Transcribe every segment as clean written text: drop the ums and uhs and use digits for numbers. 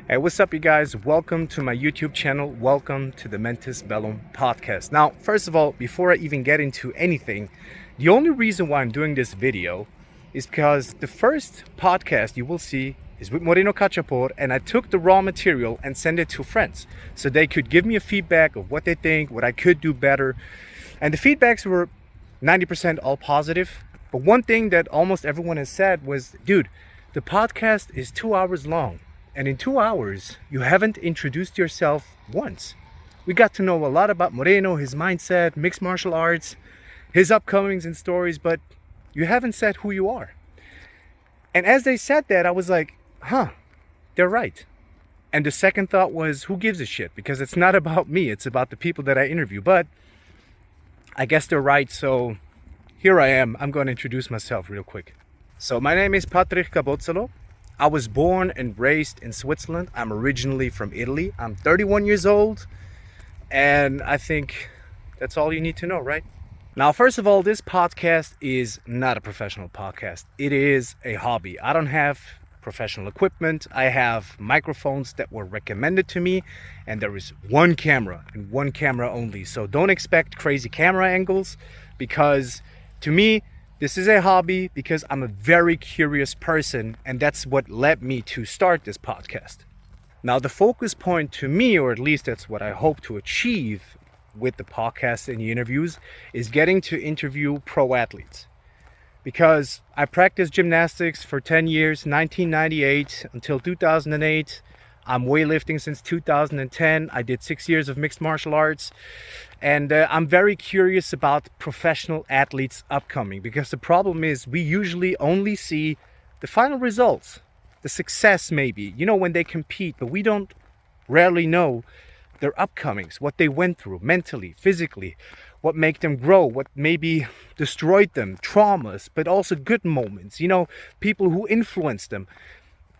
Hey, what's up, you guys? Welcome to my YouTube channel. Welcome to the Mentis Bellum podcast. Now, first of all, before I even get into anything, the only reason why I'm doing this video is because the first podcast you will see is with Moreno Cachapor, and I took the raw material and sent it to friends so they could give me a feedback of what they think, what I could do better. And the feedbacks were 90% all positive. But one thing that almost everyone has said was, dude, the podcast is 2 hours long. And in 2 hours, you haven't introduced yourself once. We got to know a lot about Moreno, his mindset, mixed martial arts, his upcomings and stories, but you haven't said who you are. And as they said that, I was like, they're right. And the second thought was, who gives a shit? Because it's not about me, it's about the people that I interview. But I guess they're right, so here I am. I'm going to introduce myself real quick. So my name is Patrick Cabozzolo. I was born and raised in Switzerland. I'm originally from Italy. I'm 31 years old, and I think that's all you need to know, right? Now, first of all, this podcast is not a professional podcast. It is a hobby. I don't have professional equipment. I have microphones that were recommended to me, and there is one camera and one camera only. So don't expect crazy camera angles, because to me, this is a hobby because I'm a very curious person, and that's what led me to start this podcast. Now, the focus point to me, or at least that's what I hope to achieve with the podcast and the interviews, is getting to interview pro athletes. Because I practiced gymnastics for 10 years, 1998 until 2008. I'm weightlifting since 2010. I did 6 years of mixed martial arts. And I'm very curious about professional athletes upcoming, because the problem is we usually only see the final results, the success maybe, when they compete, but we don't rarely know their upcomings, what they went through mentally, physically, what made them grow, what maybe destroyed them, traumas, but also good moments, people who influenced them.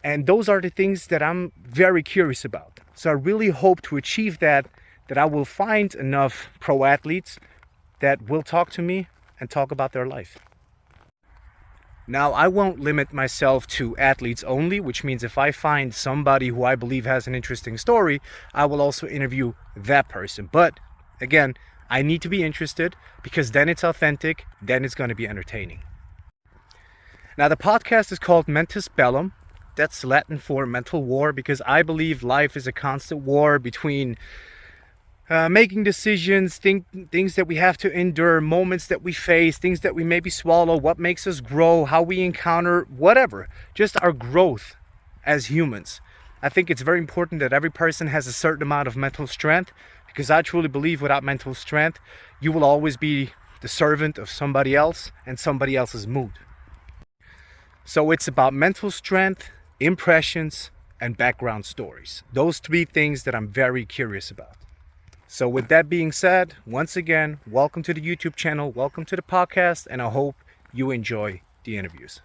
And those are the things that I'm very curious about. So I really hope to achieve that I will find enough pro athletes that will talk to me and talk about their life. Now, I won't limit myself to athletes only, which means if I find somebody who I believe has an interesting story, I will also interview that person. But again, I need to be interested, because then it's authentic, then it's going to be entertaining. Now, the podcast is called Mentis Bellum. That's Latin for mental war, because I believe life is a constant war between making decisions, things that we have to endure, moments that we face, things that we maybe swallow, what makes us grow, how we encounter, whatever, just our growth as humans. I think it's very important that every person has a certain amount of mental strength, because I truly believe without mental strength, you will always be the servant of somebody else and somebody else's mood. So it's about mental strength, impressions, and background stories. Those three things that I'm very curious about. So with that being said, once again, welcome to the YouTube channel, welcome to the podcast, and I hope you enjoy the interviews.